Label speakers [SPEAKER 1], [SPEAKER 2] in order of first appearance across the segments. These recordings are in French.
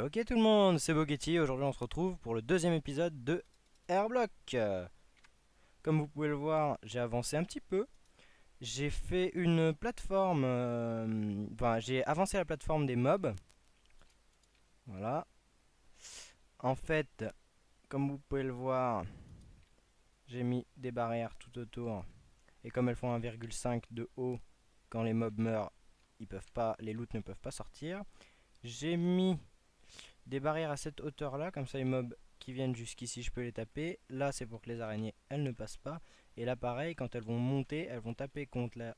[SPEAKER 1] Ok tout le monde, c'est Bogetti. Aujourd'hui on se retrouve pour le deuxième épisode de Airblock. Comme vous pouvez le voir, j'ai avancé un petit peu. J'ai fait une plateforme, enfin j'ai avancé la plateforme des mobs. Voilà. En fait, comme vous pouvez le voir, j'ai mis des barrières tout autour. Et comme elles font 1,5 de haut, quand les mobs meurent, ils peuvent pas, les loots ne peuvent pas sortir. J'ai mis des barrières à cette hauteur là, comme ça les mobs qui viennent jusqu'ici je peux les taper. Là c'est pour que les araignées elles ne passent pas. Et là pareil, quand elles vont monter, elles vont taper contre la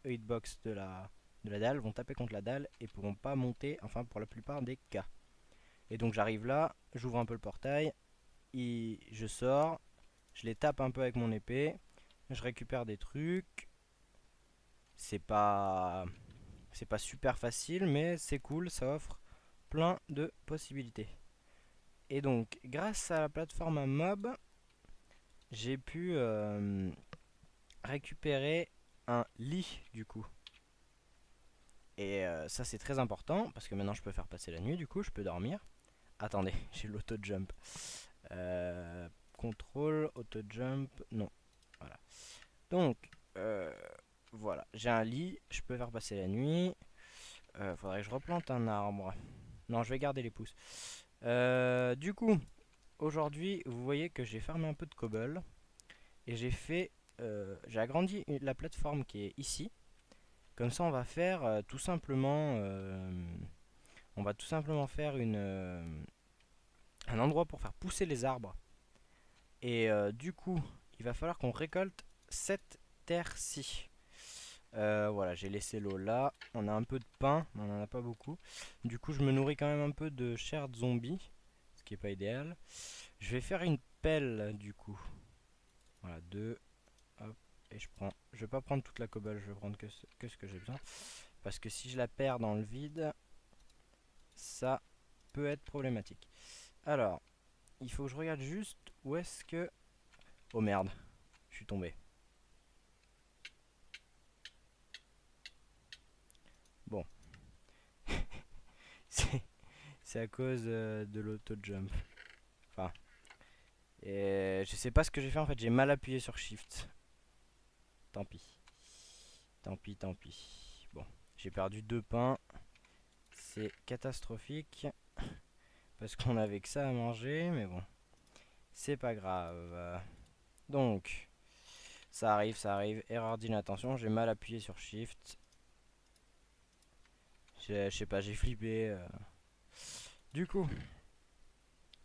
[SPEAKER 1] hitbox de la dalle, vont taper contre la dalle et pourront pas monter, enfin pour la plupart des cas. Et donc j'arrive là, j'ouvre un peu le portail, je sors, je les tape un peu avec mon épée, je récupère des trucs. C'est pas c'est pas super facile mais c'est cool, ça offre plein de possibilités. Et donc, grâce à la plateforme à mob, j'ai pu récupérer un lit du coup. Et ça c'est très important parce que maintenant je peux faire passer la nuit, du coup je peux dormir. Attendez, j'ai l'auto-jump. Contrôle, auto-jump, non. Voilà. Donc, voilà, j'ai un lit, je peux faire passer la nuit. Faudrait que je replante un arbre. Non, je vais garder les pousses. Du coup, aujourd'hui, vous voyez que j'ai farmé un peu de cobble. Et j'ai agrandi la plateforme qui est ici. Comme ça, on va faire tout simplement, faire un endroit pour faire pousser les arbres. Et du coup, il va falloir qu'on récolte cette terre-ci. Voilà, j'ai laissé l'eau là. On a un peu de pain, mais on n'en a pas beaucoup. Du coup, je me nourris quand même un peu de chair de zombie, ce qui est pas idéal. Je vais faire une pelle du coup. Voilà, deux. Hop, et je vais pas prendre toute la cobble, je vais prendre que ce que j'ai besoin. Parce que si je la perds dans le vide, ça peut être problématique. Alors, il faut que je regarde juste où est-ce que... Oh merde, je suis tombé. Bon, c'est à cause de l'auto-jump. Enfin, et je sais pas ce que j'ai fait en fait, j'ai mal appuyé sur Shift. Tant pis. Tant pis, tant pis. Bon, j'ai perdu 2 pains. C'est catastrophique. Parce qu'on avait que ça à manger, mais bon. C'est pas grave. Donc, ça arrive. Erreur d'inattention, j'ai mal appuyé sur Shift. Je sais pas, j'ai flippé. Du coup,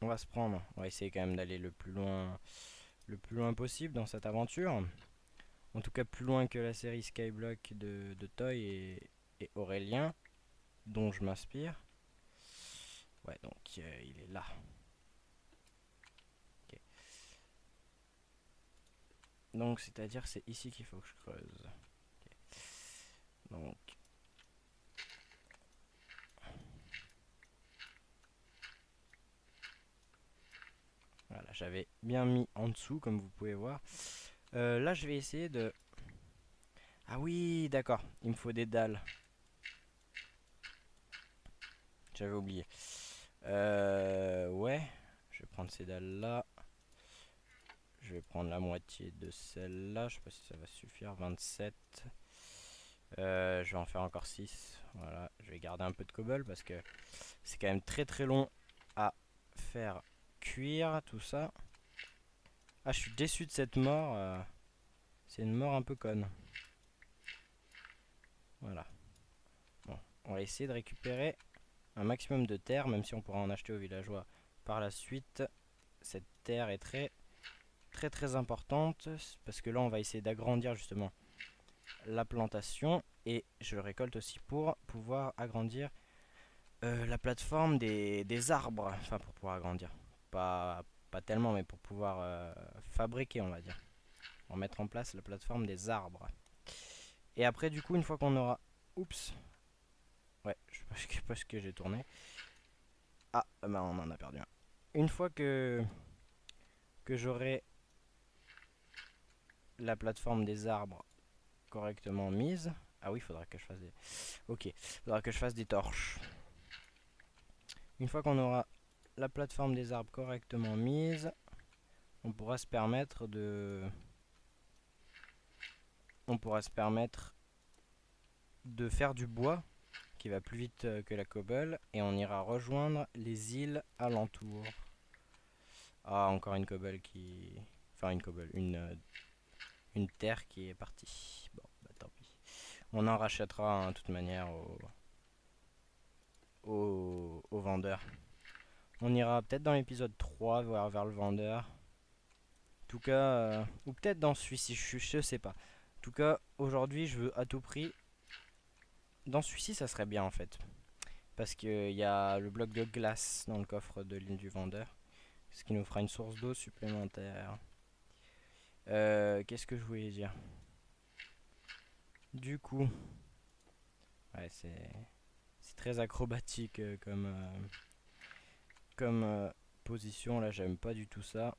[SPEAKER 1] on va essayer quand même d'aller le plus loin possible dans cette aventure. En tout cas, plus loin que la série Skyblock de Toy et Aurélien, dont je m'inspire. Ouais, donc il est là. Ok. Donc, c'est-à-dire, c'est ici qu'il faut que je creuse. Ok. Donc, voilà, j'avais bien mis en dessous, comme vous pouvez voir. Là, je vais essayer de... Ah oui, d'accord, il me faut des dalles. J'avais oublié. Ouais, je vais prendre ces dalles-là. Je vais prendre la moitié de celle-là. Je sais pas si ça va suffire. 27. Je vais en faire encore 6. Voilà, je vais garder un peu de cobble parce que c'est quand même très très long à faire cuire tout ça. Ah, je suis déçu de cette mort. C'est une mort un peu conne. Voilà. Bon, on va essayer de récupérer un maximum de terre, même si on pourra en acheter aux villageois par la suite. Cette terre est très importante parce que là on va essayer d'agrandir justement la plantation et je récolte aussi pour pouvoir agrandir la plateforme des arbres, enfin pour pouvoir agrandir, pas tellement mais pour pouvoir fabriquer, on va dire, pour mettre en place la plateforme des arbres. Et après du coup une fois qu'on aura... Oups. Ouais, je sais pas ce que j'ai tourné. Ah, bah on en a perdu un. Une fois que j'aurai la plateforme des arbres correctement mise... Ah oui, il faudra que je fasse des... Ok, il faudra que je fasse des torches. Une fois qu'on aura la plateforme des arbres correctement mise, on pourra se permettre de faire du bois qui va plus vite que la cobble, et on ira rejoindre les îles alentours. Ah, encore une cobble qui... Enfin une cobble, une terre qui est partie. Bon, bah tant pis. On en rachètera de toute manière au vendeur. On ira peut-être dans l'épisode 3 voir vers le vendeur. En tout cas, ou peut-être dans celui-ci, je sais pas. En tout cas, aujourd'hui, je veux à tout prix. Dans celui-ci, ça serait bien en fait. Parce qu'il y a le bloc de glace dans le coffre de l'île du vendeur. Ce qui nous fera une source d'eau supplémentaire. Qu'est-ce que je voulais dire? Du coup, ouais, c'est très acrobatique comme position. Là, j'aime pas du tout ça.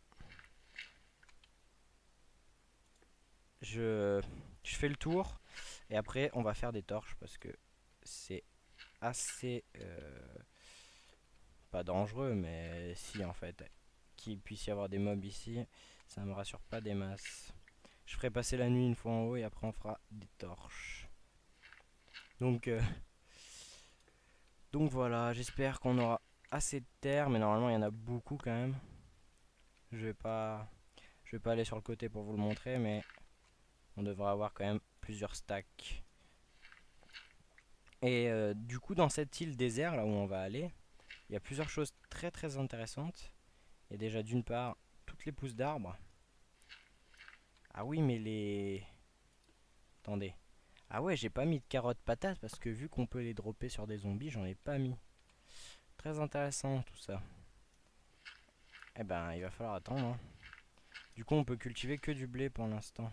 [SPEAKER 1] Je fais le tour et après on va faire des torches parce que c'est assez pas dangereux, mais si en fait qu'il puisse y avoir des mobs ici, ça me rassure pas des masses. Je ferai passer la nuit une fois en haut et après on fera des torches. Donc donc voilà, j'espère qu'on aura assez de terre, mais normalement il y en a beaucoup quand même. Je vais pas aller sur le côté pour vous le montrer, mais on devrait avoir quand même plusieurs stacks. Et du coup, dans cette île désert, là où on va aller, il y a plusieurs choses très très intéressantes. Il y a déjà d'une part toutes les pousses d'arbres. Ah oui, mais les... Attendez. Ah ouais, j'ai pas mis de carottes patates parce que vu qu'on peut les dropper sur des zombies, j'en ai pas mis. Très intéressant tout ça. Eh ben, il va falloir attendre, hein. Du coup, on peut cultiver que du blé pour l'instant.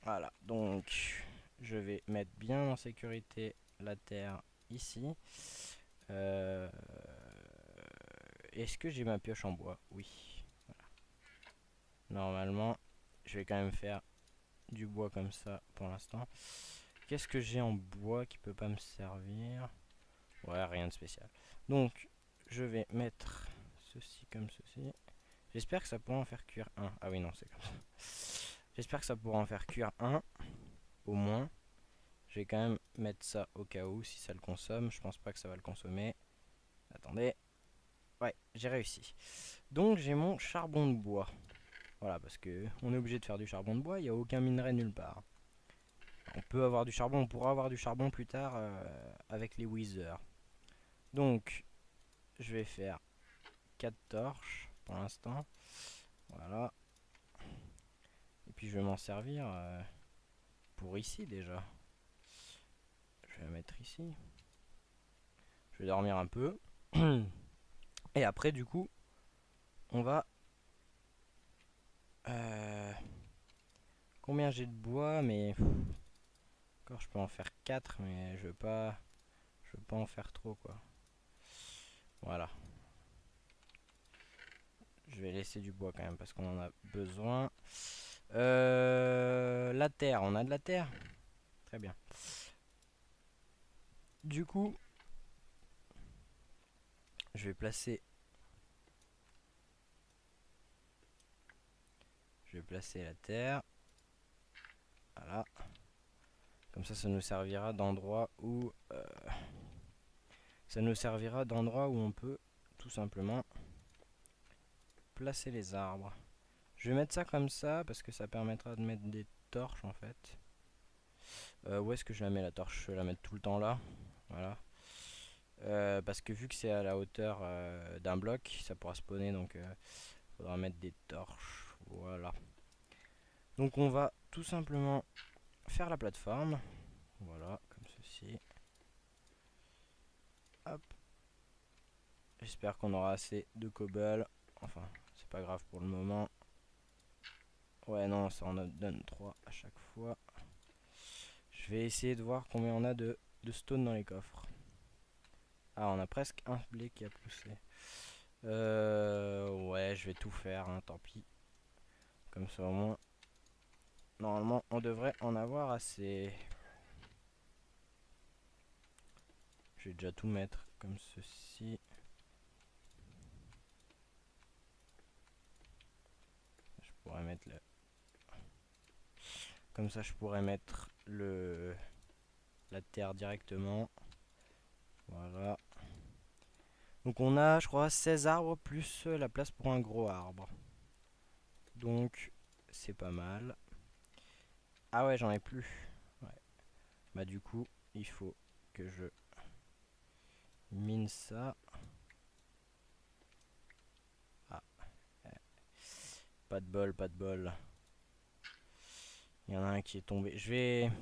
[SPEAKER 1] Voilà, donc je vais mettre bien en sécurité la terre ici. Euh, Est-ce que j'ai ma pioche en bois? Oui. Voilà. Normalement, je vais quand même faire du bois comme ça pour l'instant. Qu'est-ce que j'ai en bois qui peut pas me servir? Ouais, rien de spécial. Donc, je vais mettre ceci comme ceci. J'espère que ça pourra en faire cuire un. Ah oui, non, c'est comme ça. J'espère que ça pourra en faire cuire un, au moins. Je vais quand même mettre ça au cas où, si ça le consomme. Je pense pas que ça va le consommer. Attendez. Ouais, j'ai réussi. Donc, j'ai mon charbon de bois. Voilà, parce que on est obligé de faire du charbon de bois, il n'y a aucun minerai nulle part. On peut avoir du charbon, on pourra avoir du charbon plus tard avec les Wither. Donc, je vais faire 4 torches pour l'instant. Voilà. Et puis je vais m'en servir pour ici déjà. Je vais la mettre ici. Je vais dormir un peu. Et après, du coup, on va... combien j'ai de bois, mais... Encore, je peux en faire 4, mais je veux pas en faire trop, quoi. Voilà. Je vais laisser du bois quand même parce qu'on en a besoin. La terre, on a de la terre. Très bien. Du coup, je vais placer la terre. Voilà. Comme ça nous servira d'endroit où on peut tout simplement placer les arbres. Je vais mettre ça comme ça parce que ça permettra de mettre des torches en fait. Où est-ce que je la mets la torche? Je vais la mettre tout le temps là. Voilà. Parce que vu que c'est à la hauteur d'un bloc, ça pourra spawner, donc faudra mettre des torches. Voilà. Donc on va tout simplement faire la plateforme. Voilà, comme ceci. Hop. J'espère qu'on aura assez de cobble. Enfin, c'est pas grave pour le moment. Ouais, non, ça en donne 3 à chaque fois. Je vais essayer de voir combien on a de stone dans les coffres. Ah, on a presque un blé qui a poussé. Ouais, je vais tout faire, hein, tant pis. Comme ça au moins. Normalement, on devrait en avoir assez. Je vais déjà tout mettre comme ceci. Je pourrais mettre le... Comme ça je pourrais mettre la terre directement. Voilà. Donc on a, je crois, 16 arbres plus la place pour un gros arbre. Donc c'est pas mal. Ah ouais, j'en ai plus. Ouais. Bah du coup, il faut que je mine ça. Ah, pas de bol, pas de bol. Il y en a un qui est tombé. Je vais...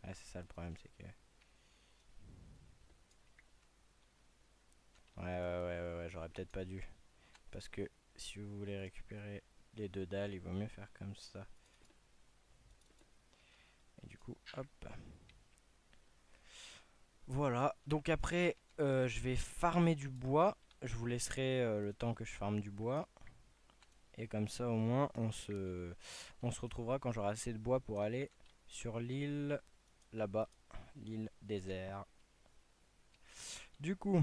[SPEAKER 1] Ah, c'est ça le problème, c'est que... Ouais, j'aurais peut-être pas dû. Parce que si vous voulez récupérer les deux dalles, il vaut mieux faire comme ça. Et du coup, hop. Voilà, donc après, je vais farmer du bois. Je vous laisserai le temps que je farme du bois. Et comme ça, au moins, on se retrouvera quand j'aurai assez de bois pour aller sur l'île là-bas, l'île désert. Du coup,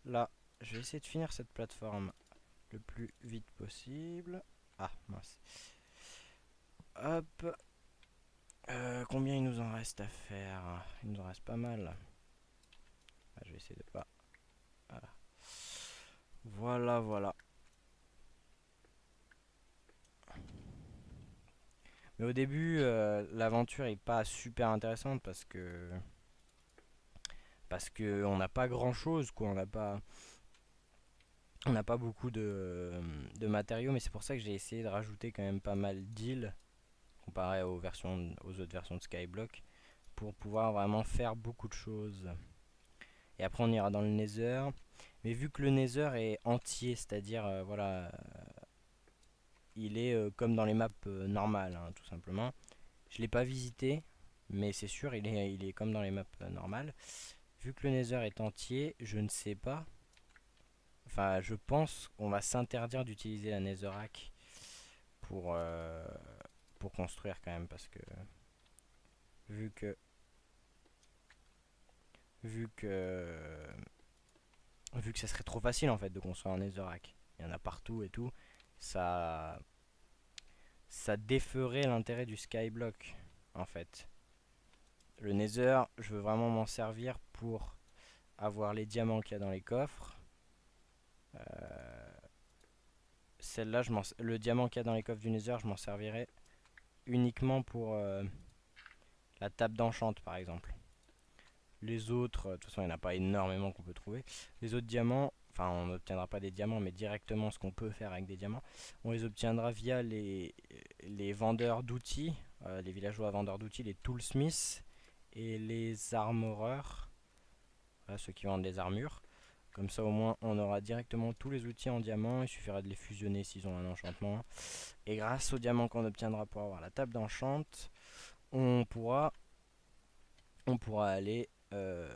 [SPEAKER 1] là, je vais essayer de finir cette plateforme le plus vite possible. Ah, mince. Hop. Combien il nous en reste à faire? Il nous en reste pas mal. Ah, je vais essayer de pas... Voilà. Voilà, voilà. Mais au début, l'aventure est pas super intéressante parce que on n'a pas grand chose, quoi. On n'a pas beaucoup de matériaux, mais c'est pour ça que j'ai essayé de rajouter quand même pas mal d'îles comparé aux autres versions de Skyblock pour pouvoir vraiment faire beaucoup de choses. Et après, on ira dans le Nether. Mais vu que le Nether est entier, c'est-à-dire, voilà, il est comme dans les maps normales, hein, tout simplement. Je l'ai pas visité, mais c'est sûr, il est comme dans les maps normales. Vu que le Nether est entier, je ne sais pas. Enfin, je pense qu'on va s'interdire d'utiliser la Netherrack pour, euh, pour construire quand même, parce que vu que vu que vu que ça serait trop facile en fait de construire un Netherrack. Il y en a partout et tout. Ça ça déferait l'intérêt du Skyblock en fait. Le Nether, je veux vraiment m'en servir pour avoir les diamants qu'il y a dans les coffres. Celle-là, le diamant qu'il y a dans les coffres du Nether, je m'en servirai uniquement pour la table d'enchant par exemple. Les autres, de toute façon, il n'y en a pas énormément qu'on peut trouver. Les autres diamants, enfin, on n'obtiendra pas des diamants, mais directement ce qu'on peut faire avec des diamants, on les obtiendra via les vendeurs d'outils, les villageois vendeurs d'outils, les toolsmiths et les armoreurs, voilà, ceux qui vendent les armures. Comme ça, au moins, on aura directement tous les outils en diamant. Il suffira de les fusionner s'ils ont un enchantement. Et grâce au diamant qu'on obtiendra pour avoir la table d'enchant, on pourra aller je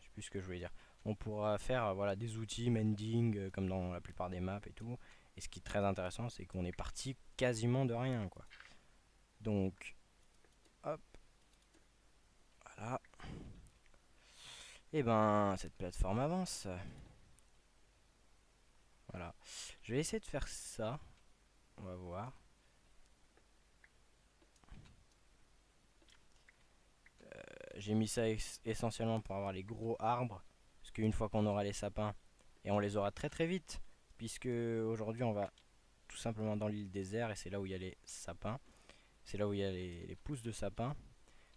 [SPEAKER 1] sais plus ce que je voulais dire. On pourra faire voilà, des outils mending comme dans la plupart des maps et tout. Et ce qui est très intéressant, c'est qu'on est parti quasiment de rien, quoi. Donc, hop, voilà. Et ben, cette plateforme avance. Voilà. Je vais essayer de faire ça. On va voir. J'ai mis ça essentiellement pour avoir les gros arbres. Parce qu'une fois qu'on aura les sapins, et on les aura très très vite, puisque aujourd'hui on va tout simplement dans l'île désert et c'est là où il y a les sapins. C'est là où il y a les pousses de sapin.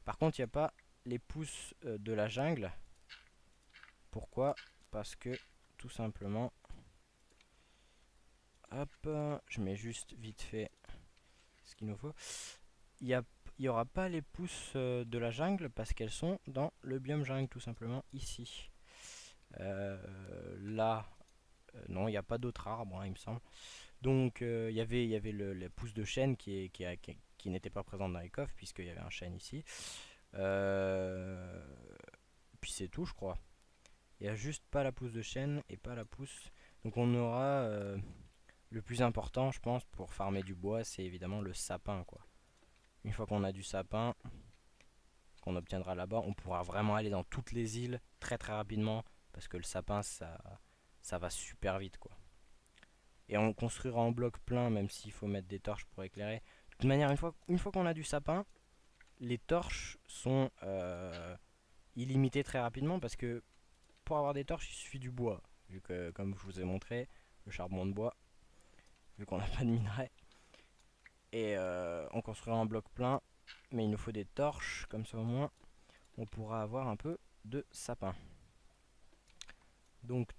[SPEAKER 1] Par contre, il n'y a pas les pousses de la jungle. Pourquoi? Parce que tout simplement, hop, je mets juste vite fait ce qu'il nous faut. Il y aura pas les pousses de la jungle parce qu'elles sont dans le biome jungle tout simplement ici. Là, non, il n'y a pas d'autres arbres, hein, il me semble. Donc il y avait les pousses de chêne qui n'étaient pas présentes dans les coffres puisqu'il y avait un chêne ici. Euh, Puis c'est tout, je crois. Il n'y a juste pas la pousse de chêne et pas la pousse. Donc on aura le plus important, je pense, pour farmer du bois, c'est évidemment le sapin, quoi. Une fois qu'on a du sapin, qu'on obtiendra là-bas, on pourra vraiment aller dans toutes les îles très très rapidement parce que le sapin ça va super vite quoi. Et on construira en bloc plein même s'il faut mettre des torches pour éclairer. De toute manière, une fois qu'on a du sapin, les torches sont illimitées très rapidement parce que pour avoir des torches il suffit du bois. Vu que comme je vous ai montré, le charbon de bois, vu qu'on n'a pas de minerai. Et on construira un bloc plein, mais il nous faut des torches, comme ça au moins on pourra avoir un peu de sapin. Donc,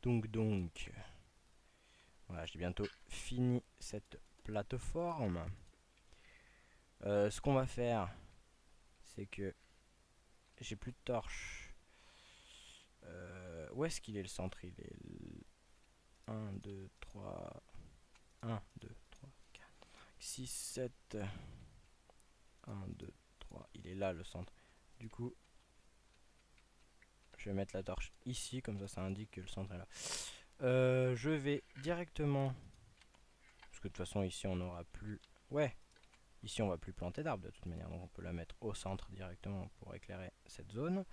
[SPEAKER 1] voilà, j'ai bientôt fini cette plateforme. Ce qu'on va faire, c'est que j'ai plus de torches. Où est-ce qu'il est le centre? Il est 1, 2, 3, 1, 2, 3, 4, 6, 7. 1, 2, 3. Il est là le centre. Du coup, je vais mettre la torche ici, comme ça indique que le centre est là. Je vais directement... Parce que de toute façon ici on n'aura plus... Ouais, ici on va plus planter d'arbres de toute manière, donc on peut la mettre au centre directement pour éclairer cette zone.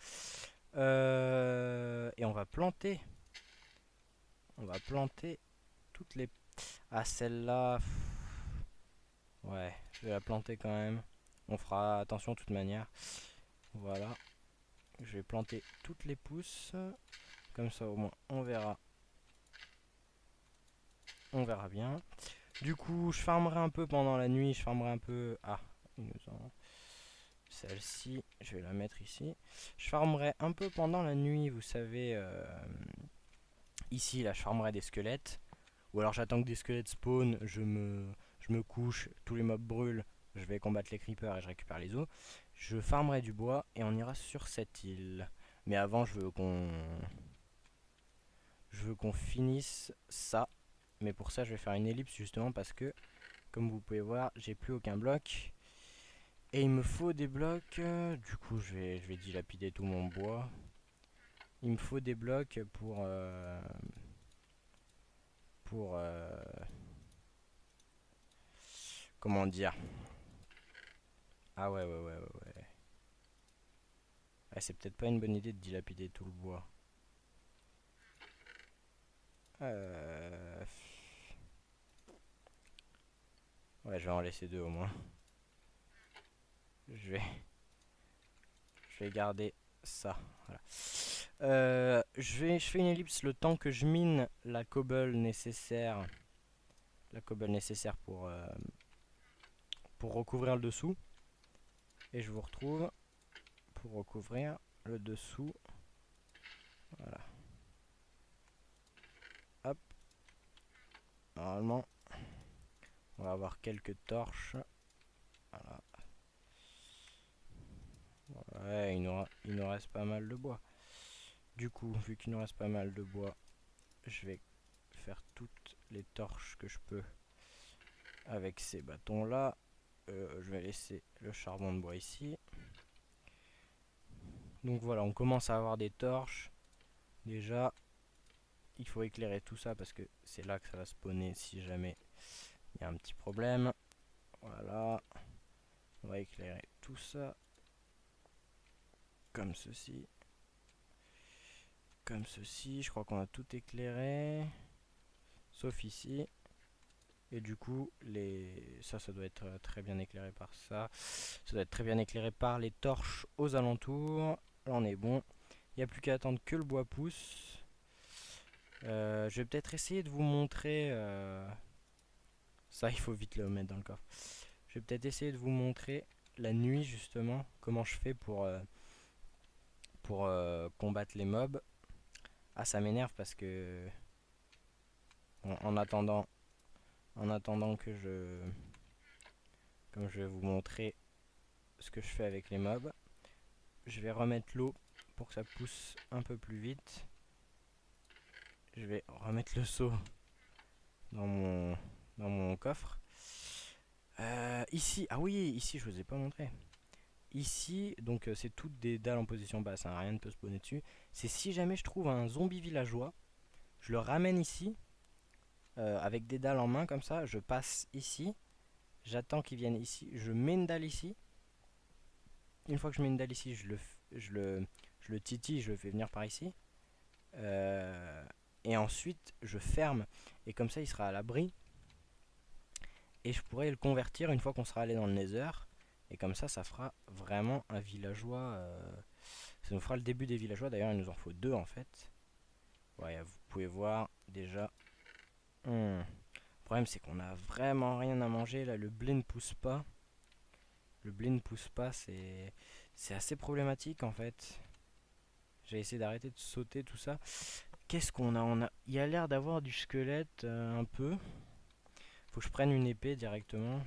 [SPEAKER 1] Et on va planter. On va planter toutes les... Ah celle-là... Ouais, je vais la planter quand même. On fera attention de toute manière. Voilà. Je vais planter toutes les pousses. Comme ça au moins on verra. On verra bien. Du coup je farmerai un peu pendant la nuit. Je farmerai un peu... Ah, celle-ci, je vais la mettre ici. Je farmerai un peu pendant la nuit, vous savez. Ici là je farmerai des squelettes. Ou alors j'attends que des squelettes spawn. Je me couche, tous les mobs brûlent. Je vais combattre les creepers et je récupère les os. Je farmerai du bois et on ira sur cette île. Mais avant je veux qu'on finisse ça. Mais pour ça je vais faire une ellipse justement parce que comme vous pouvez voir j'ai plus aucun bloc. Et il me faut des blocs. Du coup je vais dilapider tout mon bois. Il me faut des blocs pour comment dire. Ah ouais. Ah, c'est peut-être pas une bonne idée de dilapider tout le bois. Ouais, je vais en laisser deux au moins. Je vais, je vais garder ça. Voilà. Je fais une ellipse le temps que je mine la cobble nécessaire. La cobble nécessaire pour recouvrir le dessous. Et je vous retrouve pour recouvrir le dessous. Voilà. Hop. Normalement, on va avoir quelques torches. Voilà. Ouais, il nous reste pas mal de bois. Du coup, vu qu'il nous reste pas mal de bois, je vais faire toutes les torches que je peux avec ces bâtons là. Je vais laisser le charbon de bois ici. Donc voilà, on commence à avoir des torches. Déjà, il faut éclairer tout ça parce que c'est là que ça va spawner si jamais il y a un petit problème. Voilà, on va éclairer tout ça comme ceci. Comme ceci, je crois qu'on a tout éclairé. Sauf ici. Et du coup, ça doit être très bien éclairé par ça. Ça doit être très bien éclairé par les torches aux alentours. Là, on est bon. Il n'y a plus qu'à attendre que le bois pousse. Je vais peut-être essayer de vous montrer... Ça, il faut vite le mettre dans le coffre. Je vais peut-être essayer de vous montrer la nuit, justement, comment je fais pour combattre les mobs. Ah, ça m'énerve parce que... En attendant que comme je vais vous montrer ce que je fais avec les mobs, je vais remettre l'eau pour que ça pousse un peu plus vite. Je vais remettre le seau dans mon coffre. Ici, ah oui, ici je vous ai pas montré. Ici, donc c'est toutes des dalles en position basse, hein, rien ne peut spawner dessus. C'est si jamais je trouve un zombie villageois, je le ramène ici, avec des dalles en main comme ça, je passe ici, j'attends qu'il vienne ici, je mets une dalle ici, une fois que je mets une dalle ici, je le titille, je le fais venir par ici. Et ensuite, je ferme. Et comme ça, il sera à l'abri. Et je pourrais le convertir une fois qu'on sera allé dans le Nether. Et comme ça fera vraiment un villageois. Ça nous fera le début des villageois. D'ailleurs, il nous en faut 2 en fait. Ouais, vous pouvez voir déjà. Le problème, c'est qu'on a vraiment rien à manger. Là, le blé ne pousse pas. Le blé ne pousse pas, c'est assez problématique en fait. J'ai essayé d'arrêter de sauter tout ça. Qu'est-ce qu'on a? Il y a l'air d'avoir du squelette un peu. Faut que je prenne une épée directement.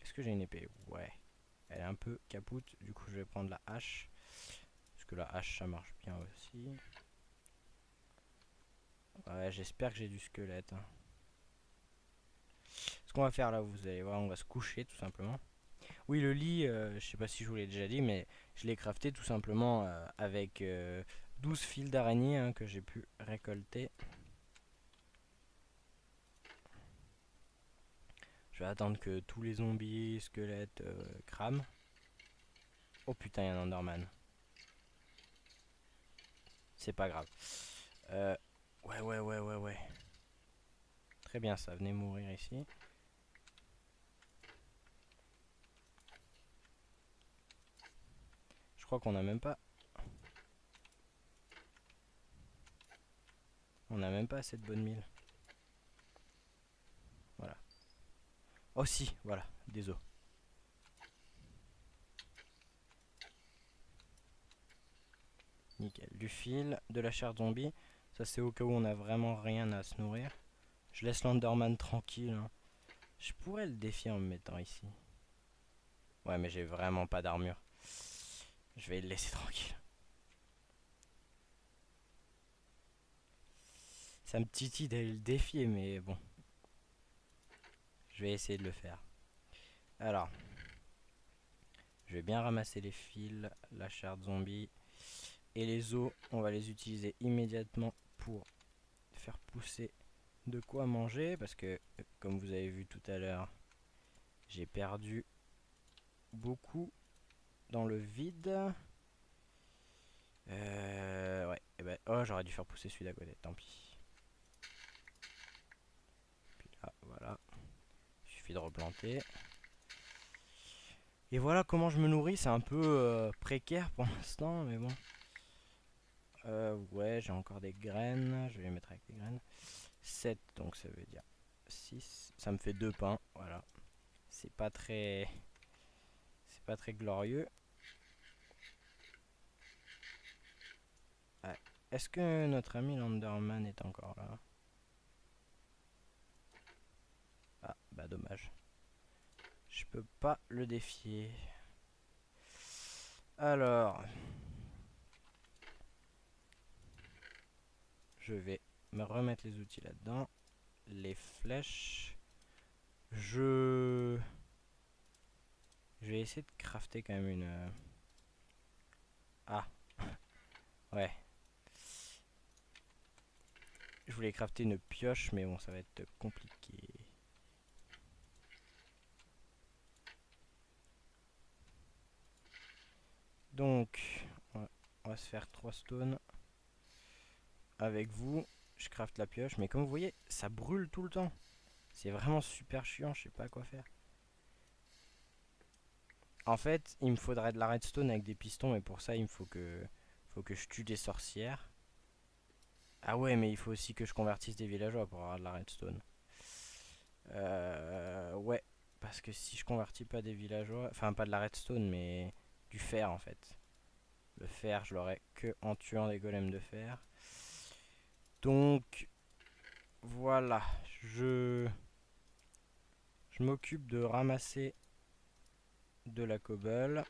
[SPEAKER 1] Est-ce que j'ai une épée? Ouais. Elle est un peu capoute. Du coup, je vais prendre la hache. Parce que la hache, ça marche bien aussi. Ouais, j'espère que j'ai du squelette. Ce qu'on va faire là, vous allez voir, on va se coucher tout simplement. Oui, le lit, je sais pas si je vous l'ai déjà dit, mais je l'ai crafté tout simplement avec 12 fils d'araignée hein, que j'ai pu récolter. Je vais attendre que tous les zombies, squelettes crament. Oh putain, il y a un Enderman. C'est pas grave. Ouais. Très bien ça, venez mourir ici. Je crois qu'on a même pas... On a même pas assez de bonnes mille. Voilà. Oh si, voilà, des os. Nickel. Du fil, de la chair zombie. Ça c'est au cas où on a vraiment rien à se nourrir. Je laisse l'Enderman tranquille. Hein. Je pourrais le défier en me mettant ici. Ouais mais j'ai vraiment pas d'armure. Je vais le laisser tranquille. Ça me titille d'aller le défier mais bon. Je vais essayer de le faire. Alors. Je vais bien ramasser les fils, la chair de zombie. Et les os, on va les utiliser immédiatement pour faire pousser de quoi manger. Parce que, comme vous avez vu tout à l'heure, j'ai perdu beaucoup dans le vide. Ouais, et ben, oh, j'aurais dû faire pousser celui d'à côté, tant pis. Puis là, voilà. Il suffit de replanter. Et voilà comment je me nourris, c'est un peu précaire pour l'instant, mais bon. Ouais, j'ai encore des graines, je vais les mettre avec des graines. 7, donc ça veut dire 6. Ça me fait 2 pains, voilà. C'est pas très... C'est pas très glorieux. Ouais. Est-ce que notre ami Landerman est encore là? Ah, bah dommage. Je peux pas le défier. Alors... Je vais me remettre les outils là-dedans. Les flèches. Je vais essayer de crafter quand même une... Ah. Ouais. Je voulais crafter une pioche, mais bon, ça va être compliqué. Donc, on va se faire 3 stones. Avec vous, je craft la pioche, mais comme vous voyez, ça brûle tout le temps. C'est vraiment super chiant, je sais pas quoi faire. En fait, il me faudrait de la redstone avec des pistons, et pour ça, il me faut que je tue des sorcières. Ah ouais, mais il faut aussi que je convertisse des villageois pour avoir de la redstone. Ouais, parce que si je convertis pas des villageois, enfin pas de la redstone, mais du fer en fait. Le fer, je l'aurai que en tuant des golems de fer. Donc, voilà, je m'occupe de ramasser de la cobble.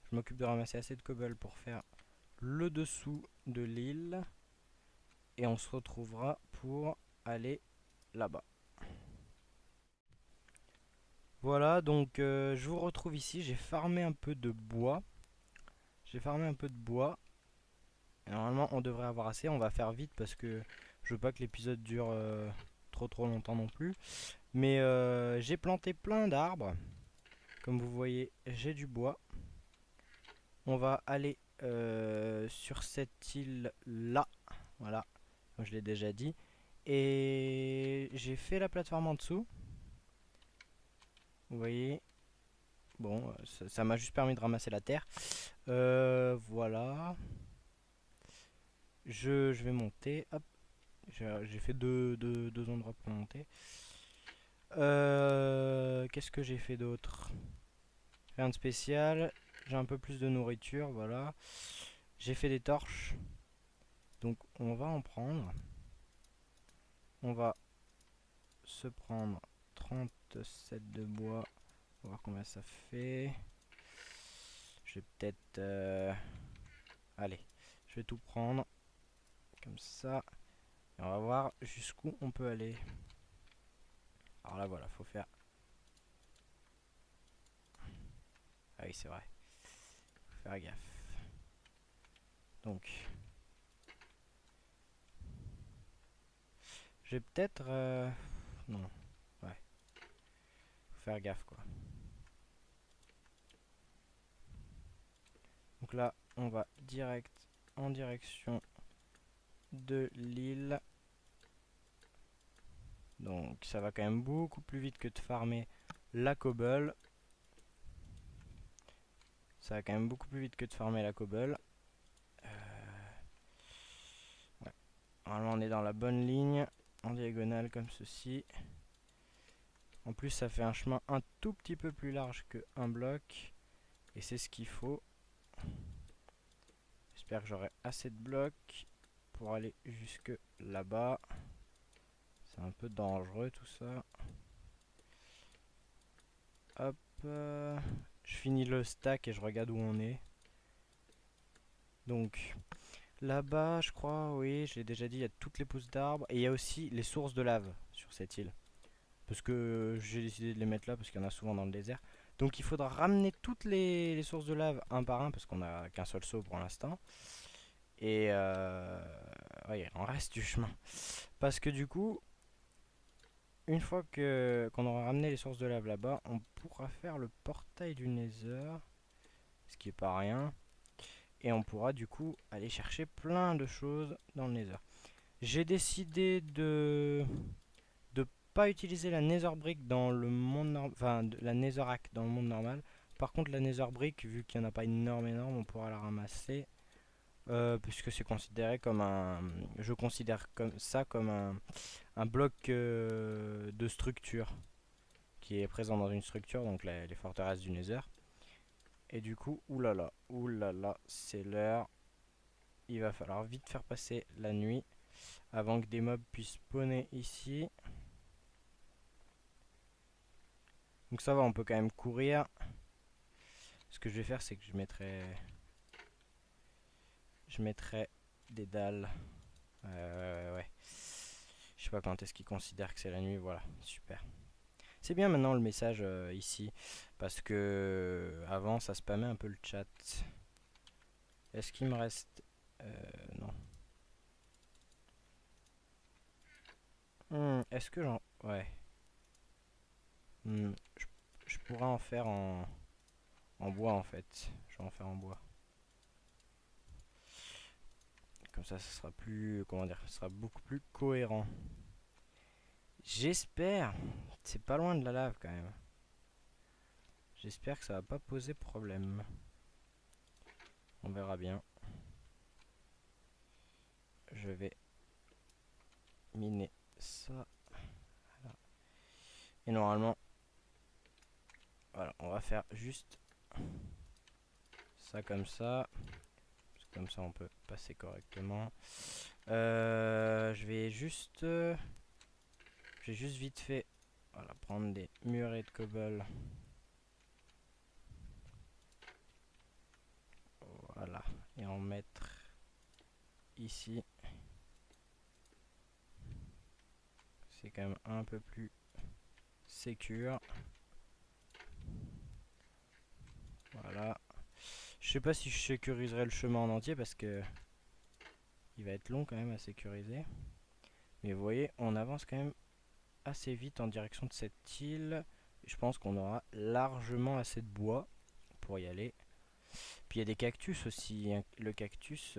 [SPEAKER 1] Je m'occupe de ramasser assez de cobble pour faire le dessous de l'île. Et on se retrouvera pour aller là-bas. Voilà, donc je vous retrouve ici. J'ai farmé un peu de bois. Et normalement, on devrait avoir assez. On va faire vite parce que je veux pas que l'épisode dure trop longtemps non plus. Mais j'ai planté plein d'arbres. Comme vous voyez, j'ai du bois. On va aller sur cette île là. Voilà, comme je l'ai déjà dit. Et j'ai fait la plateforme en dessous. Vous voyez. Bon, ça m'a juste permis de ramasser la terre. Voilà. Je vais monter. Hop. J'ai fait deux endroits pour monter. Qu'est-ce que j'ai fait d'autre? Rien de spécial. J'ai un peu plus de nourriture, voilà. J'ai fait des torches. Donc on va en prendre. On va se prendre 37 de bois. On va voir combien ça fait. Je vais peut-être... allez, je vais tout prendre. Comme ça. Et on va voir jusqu'où on peut aller. Alors là, voilà, faut faire... Ah oui, c'est vrai. Faut faire gaffe. Donc... Je vais peut-être... non. Ouais. Faut faire gaffe, quoi. Donc là, on va direct en direction de l'île. Donc ça va quand même beaucoup plus vite que de farmer la cobble. Ça va quand même beaucoup plus vite que de farmer la cobble. Ouais. Normalement on est dans la bonne ligne, en diagonale comme ceci. En plus ça fait un chemin un tout petit peu plus large qu'un bloc. Et c'est ce qu'il faut. J'espère que j'aurai assez de blocs pour aller jusque là-bas. C'est un peu dangereux tout ça. Hop. Je finis le stack et je regarde où on est. Donc là-bas, je crois, oui, j'ai déjà dit, il y a toutes les pousses d'arbres. Et il y a aussi les sources de lave sur cette île. Parce que j'ai décidé de les mettre là parce qu'il y en a souvent dans le désert. Donc il faudra ramener toutes les sources de lave un par un parce qu'on n'a qu'un seul seau pour l'instant. Et ouais, il en reste du chemin. Parce que du coup, une fois qu'on aura ramené les sources de lave là-bas, on pourra faire le portail du Nether. Ce qui est pas rien. Et on pourra du coup aller chercher plein de choses dans le Nether. J'ai décidé de pas utiliser la Nether Brick dans le monde normal, enfin la Netherrack dans le monde normal. Par contre la Nether Brick, vu qu'il n'y en a pas énorme, on pourra la ramasser. Puisque c'est considéré comme un... Je considère comme ça comme un bloc de structure qui est présent dans une structure, donc les forteresses du Nether. Et du coup, oulala, c'est l'heure. Il va falloir vite faire passer la nuit avant que des mobs puissent spawner ici. Donc ça va, on peut quand même courir. Ce que je vais faire, c'est que je mettrai des dalles. Ouais. Je sais pas quand est-ce qu'ils considèrent que c'est la nuit. Voilà, super. C'est bien maintenant le message ici. Parce que avant, ça spammait un peu le chat. Est-ce qu'il me reste... non. Est-ce que j'en... Ouais. Je pourrais en faire en bois en fait. Je vais en faire en bois. Comme ça sera plus... Comment dire? Ça sera beaucoup plus cohérent. J'espère. C'est pas loin de la lave quand même. J'espère que ça va pas poser problème. On verra bien. Je vais miner ça. Voilà. Et normalement... Voilà, on va faire juste ça comme ça. Comme ça on peut passer correctement. J'ai juste vite fait, voilà, prendre des murets de cobble. Voilà, et en mettre ici. C'est quand même un peu plus sécure. Voilà. Je sais pas si je sécuriserai le chemin en entier parce que il va être long quand même à sécuriser. Mais vous voyez, on avance quand même assez vite en direction de cette île. Je pense qu'on aura largement assez de bois pour y aller. Puis puis il y a des cactus aussi, hein. Le cactus,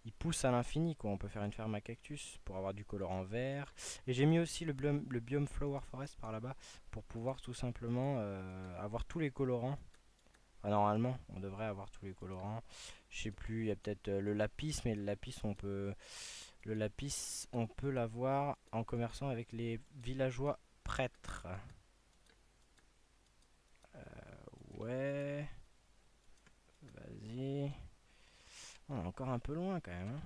[SPEAKER 1] il pousse à l'infini, quoi. On peut faire une ferme à cactus pour avoir du colorant vert. Et j'ai mis aussi le biome Flower Forest par là-bas pour pouvoir tout simplement avoir tous les colorants. Enfin, normalement, on devrait avoir tous les colorants. Je sais plus, il y a peut-être le lapis, mais le lapis, on peut l'avoir en commerçant avec les villageois prêtres. Ouais, vas-y. On est encore un peu loin quand même, hein.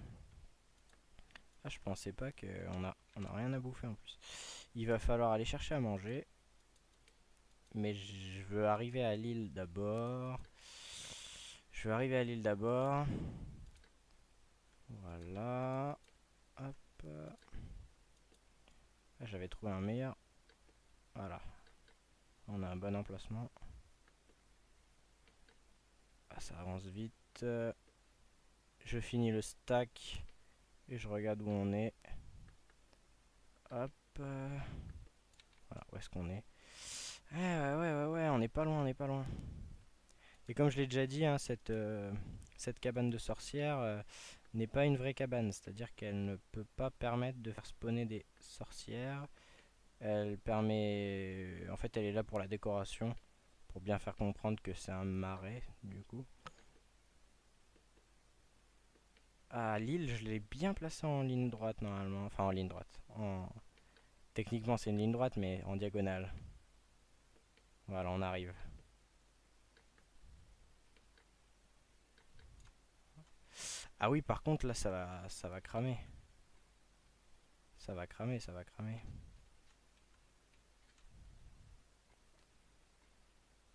[SPEAKER 1] Ah, je pensais pas on a rien à bouffer en plus. Il va falloir aller chercher à manger. Mais je veux arriver à l'île d'abord. Je veux arriver à l'île d'abord. Voilà. Hop. Ah, j'avais trouvé un meilleur. Voilà. On a un bon emplacement. Ah, ça avance vite. Je finis le stack. Et je regarde où on est. Hop. Voilà, où est-ce qu'on est? Ouais, on n'est pas loin, on n'est pas loin. Et comme je l'ai déjà dit, hein, cette cabane de sorcière n'est pas une vraie cabane. C'est-à-dire qu'elle ne peut pas permettre de faire spawner des sorcières. Elle permet... En fait, elle est là pour la décoration. Pour bien faire comprendre que c'est un marais, du coup. Ah, l'île, je l'ai bien placée en ligne droite, normalement. Enfin, en ligne droite. Techniquement, c'est une ligne droite, mais en diagonale. Voilà, on arrive. Ah oui, par contre, là, ça va cramer. Ça va cramer, ça va cramer.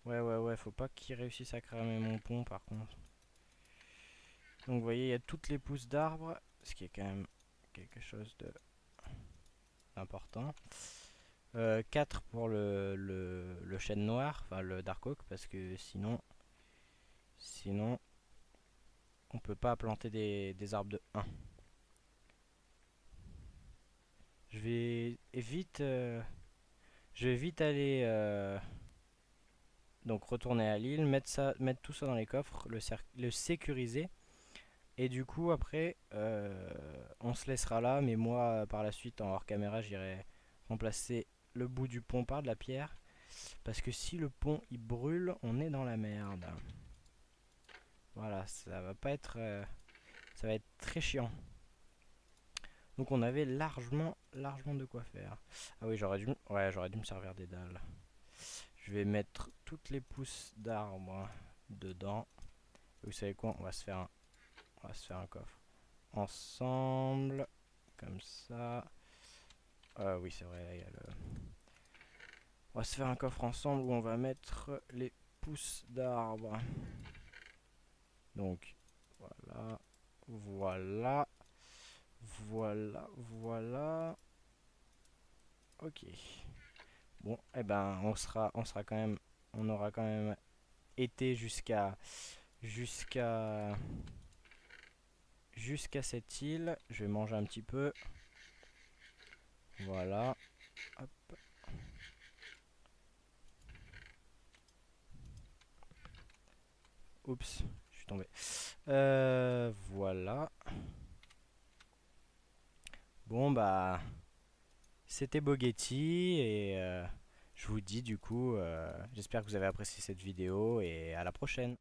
[SPEAKER 1] Ouais, faut pas qu'il réussisse à cramer mon pont, par contre. Donc, vous voyez, il y a toutes les pousses d'arbres, ce qui est quand même quelque chose d'important. 4 pour le chêne noir, enfin le dark oak, parce que sinon on peut pas planter des arbres de 1. Je vais vite, je vais vite aller donc retourner à l'île, mettre tout ça dans les coffres, le sécuriser. Et du coup après on se laissera là, mais moi par la suite en hors caméra j'irai remplacer le bout du pont par de la pierre. Parce que si le pont il brûle, on est dans la merde. Voilà, ça va pas être... ça va être très chiant. Donc on avait largement de quoi faire. Ah oui, j'aurais dû me servir des dalles. Je vais mettre toutes les pousses d'arbres dedans. Vous savez quoi, on va se faire un coffre. Ensemble, comme ça. Oui, c'est vrai, là, il y a le... On va se faire un coffre ensemble où on va mettre les pousses d'arbres. Donc, voilà. Voilà. Ok. Bon, eh ben, on aura quand même été jusqu'à cette île. Je vais manger un petit peu. Voilà. Hop. Oups, je suis tombé. Voilà. Bon bah, c'était Bogetti et je vous dis du coup, j'espère que vous avez apprécié cette vidéo et à la prochaine.